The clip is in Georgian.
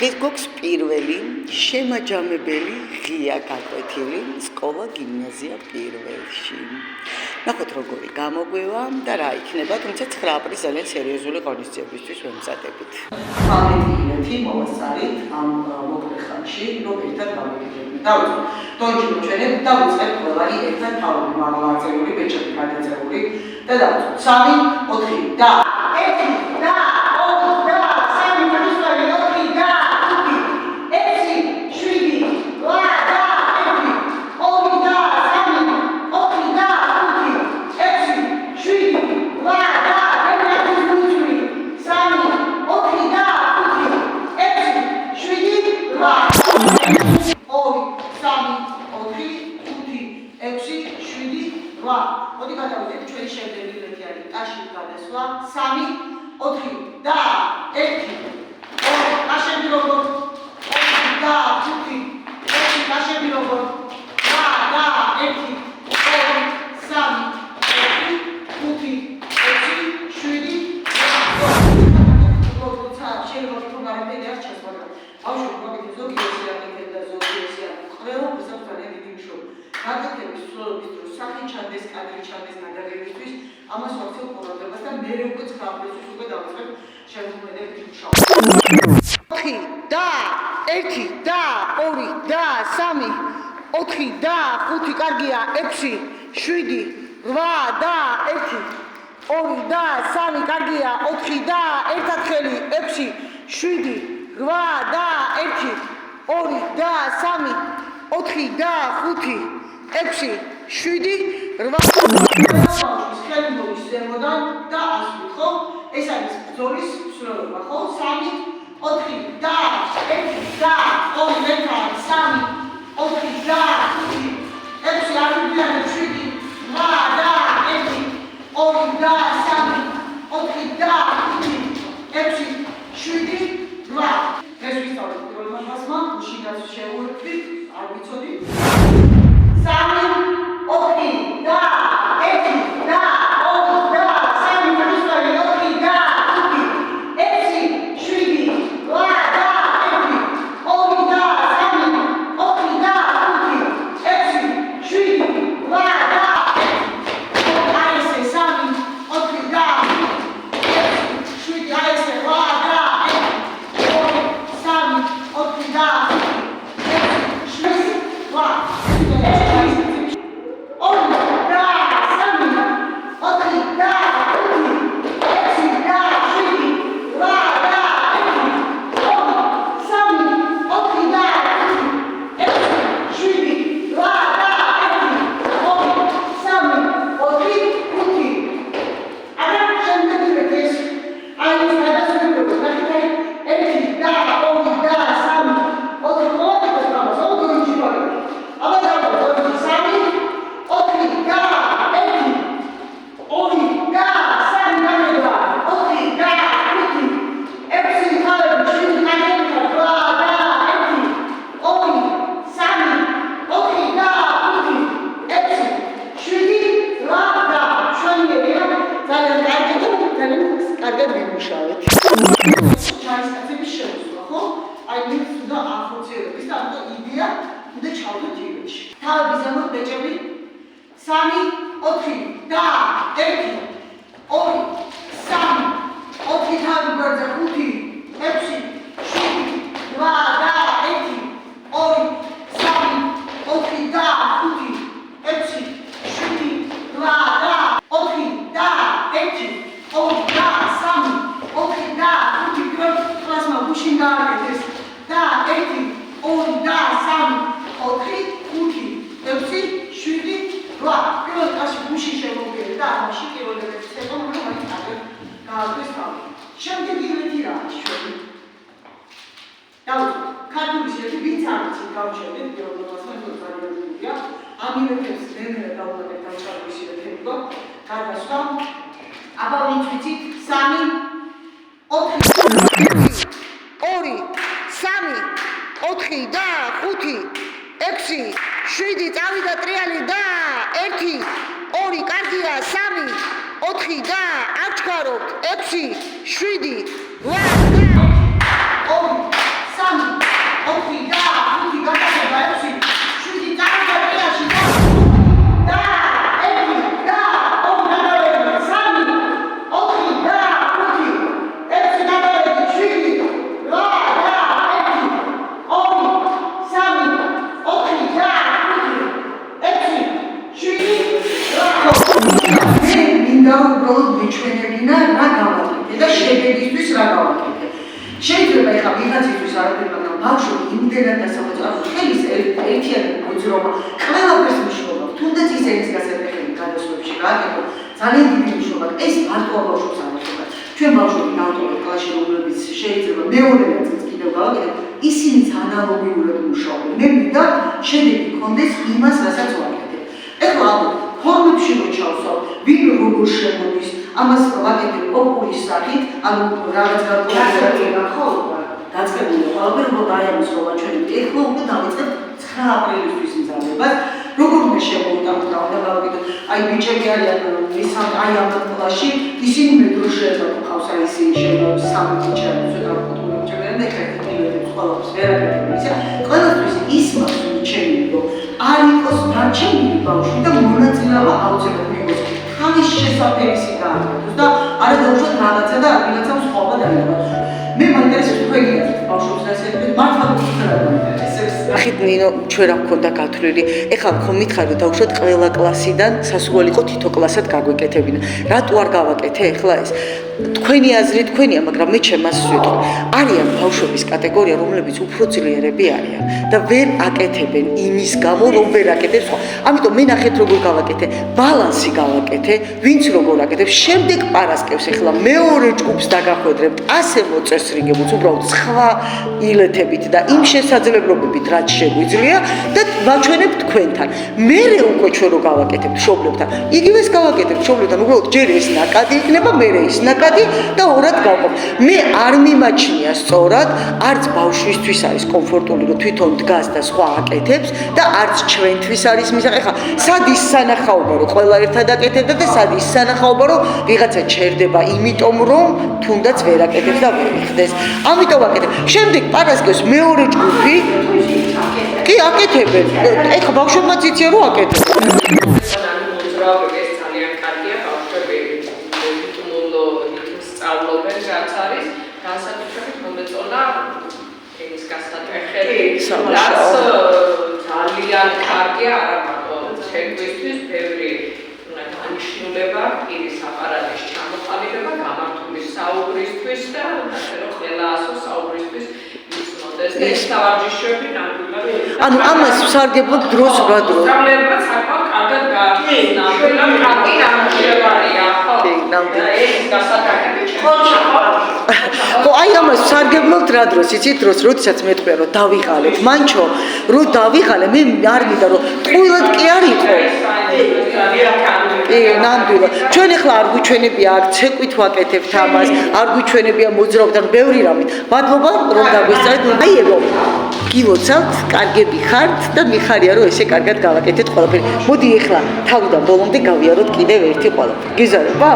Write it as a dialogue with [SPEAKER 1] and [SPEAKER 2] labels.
[SPEAKER 1] დღეს გვაქვს პირველი შემაჯამებელი ღია გაკვეთილი სკოლა გიმნაზია პირველში. ნახოთ როგორი გამოგვევა და რა იქნება, თუმცა 9 აპრილს ძალიან სერიოზული ღონისძიებისთვის ვემზადებით. ამეთი მოვასწარით ამ მოკლე ხანში, რომ ერთად გავიგებთ. დავიწყოთ. დონჯი მოჩვენებ და ვიწყებ ყველანი ერთად თავი მაღლაძეული, ბეჭები გადაწერული და დავიწყოთ. 3, 4 და 1 და 2 და 3 მაგისტრალი 4 და 5 6 7 8 და 9 2 და 3 4 და 5 6 7 8 და მოდი გადავიდეთ ჩვენი შემდეგი ლექი არის ტაში გადასვლა 3 4 და 1 2 ტაშები როგორ 4 და 5 6 ტაშები როგორ და 1 2 3 4 5 6 7 როცა შეიძლება რომ არაფერი არ ჩანს მაგრამ ბავშვი მოგეთ ზოგი ესე აკეთებ და ზოგი ესე აკეთებ უბრალოდ ძალიან დიდი მშრომელი გაკეთების სრულობის დროს სახი ჩანდეს, კადრი ჩანდეს გადაღებისთვის, ამას ვაქცევ ყურადღებას და მე უკვე 9 აპრილს უკვე დავწყებ შემოქმედებით მუშაობას. 4 და 1 და 2 და 3 4 და 5 კარგია 6 7 8 და 1 2 და 3 კარგია 4 და 1 ხელი 6 7 8 და 1 2 და 3 4 და 5 6 7 8 ხელმოდის ზემოდან და ასვით ხო? ეს არის ბრძოლის მსვლელობა ხო? 3 4 და 1 და 2 მეტარ 3 4 და 5 6 არიდიან 7 8 და 1 2 და 3 4 და 5 6 7 8 ეს ვისწავლეთ პირველმა ფასმა უშინაც შევუერთდით არ ვიცოდი 3 4 და 1 და 2 და 3 მაგისტრალი 4 და 5 6 7 8 და 1 2 და 3 4 და 5 6 7 8 და 1 აი ესე 3 4 და 7 აი ესე 8 და 1 3 4 და 7 8 7 8 3 ეხლა ვიღაცისთვის არაფერი, მაგრამ ბავშვი იმდენად დასახვეწო, ხელის ერთიანი მოძრაობა ყველაფერს მნიშვნელობა. თუნდაც ისინი გასაკვირველი გადასვლებში გააკეთო, ძალიან დიდი მნიშვნელობა. ეს მარტო ბავშვებს არ ახერხებათ. ჩვენ ბავშვები დავტოვეთ კლასში, რომლებიც შეიძლება მეორე ნაწილს კიდევ გავაკეთეთ, ისინიც ანალოგიურად მუშაობენ. მე მინდა შედეგი გქონდეს იმას, რასაც ვაკეთებ. ეხლა ალბათ ფორმებში რო ჩავსვავ, ვინ როგორ შემოდის, ამას ვაკეთებ ოპურის სახით, ანუ რაღაც გარკვეულება ხო? დაწყებული ყველაფერი რო დაიამოს რა ჩვენი. ეხლა უკვე დავიწყებ 9 აპრილისთვის მზადებას. როგორ მე შემოვიტანოთ რა უნდა გავაკეთოთ? აი ბიჭები არიან აი ამ კლასში, ისინი მეტროშეება ყავს აი ისინი შემოვიდა სამი ბიჭები, ცოტა ფუტბოლი ბიჭები და ეკრეტილებს ყველაფერს ვერაკეთებ. ისა ყველასთვის ის მაქვს მიჩენილი, რომ არ იყოს დარჩენილი ბავშვი და მონაწილეობა აუცილებლად მიიღოს. თავის შესაძლებელი გააკეთოს და არა დაუშვათ რაღაცა და ვიღაცამ სხვაობა დაიწყოს. მე მაინტერესებს თქვენი აზრით ბავშვებს დასაერთებით მართლა უცნაურად მაინტერესებს. ნახეთ ნინო, ჩვენ რა გქონდა გათვლილი. ეხლა ხომ მითხარ რომ დაუშვათ ყველა კლასიდან სასურველი იყო თითო კლასად გაგვეკეთებინა. რატო არ გავაკეთე ეხლა ეს? თქვენი აზრი თქვენია, მაგრამ მე ჩემას ვიტყვი. არიან ბავშვების კატეგორია, რომლებიც უფრო ძლიერები არიან და ვერ აკეთებენ იმის გამო, რომ ვერ აკეთებს სხვა. ამიტომ მე ნახეთ როგორ გავაკეთე. ბალანსი გავაკეთე, ვინც როგორ აკეთებს. შემდეგ პარასკევს ეხლა მეორე ჯგუფს დაგახვედრებთ, ასე მოწესრიგებთ, უბრალოდ სხვა ილეთებით და იმ შესაძლებლობებით, რაც შეგვიძლია და ვაჩვენებ თქვენთან. მერე უკვე ჩვენ რო გავაკეთებთ მშობლებთან, იგივეს გავაკეთებთ მშობლებთან, უბრალოდ ჯერ ეს ნაკადი იქნება, მერე ის ნაკადი და ორად გავყოფ. მე არ მიმაჩნია სწორად, არც ბავშვისთვის არის კომფორტული, რომ თვითონ დგას და სხვა აკეთებს და არც ჩვენთვის არის მისაღები. ეხლა სად ის სანახაობა, რომ ყველა ერთად აკეთებდა და სად ის სანახაობა, რომ ვიღაცა ჩერდება, იმიტომ რომ თუნდაც ვერ აკეთებს და ვერ მიხდეს. ამიტომ აკეთებ. შემდეგ პარასკევს მეორე ჯგუფი კი აკეთებენ. ეხლა ბავშვებმაც იციან რომ აკეთებს.
[SPEAKER 2] სწავლობენ, რაც არის განსაკუთრებით მომეწონა ენის გასატეხები, რაც ძალიან კარგია, არა მარტო ჩვენთვის, ბევრი დანიშნულება, პირის აპარატის ჩამოყალიბება, გამართული საუბრისთვის და ასე რომ ყველა ასო საუბრისთვის იცნობდეს და ეს თავარჯიშები ნამდვილად
[SPEAKER 1] ანუ ამას ვსარგებლობ დროს რა დროს.
[SPEAKER 2] სწავლებაც საკმაოდ კარგად გააკეთეს, ნამდვილად კარგი ნამუშევარია, ხო? ეს გასატეხები
[SPEAKER 1] ხო, აი ამას ვსარგებლობთ რა დროს, იცით დროს, როდესაც მეტყვია რომ დავიღალეთ, მანჩო, რომ დავიღალე, მე არ მინდა რომ ტყუილად კი არ იყო. ნამდვილად. ჩვენ ახლა არ გვიჩვენებია აქ ცეკვით ვაკეთებთ ამას, არ გვიჩვენებია მოძრაობიდან ბევრი რამით. მადლობა რომ დაგვესწრეთ. აი ეგო. გილოცავთ, კარგები ხართ და მიხარია რომ ესე კარგად გავაკეთეთ ყველაფერი. მოდი ახლა თავიდან ბოლომდე გავიაროთ კიდევ ერთი ყველაფერი. გიზარება?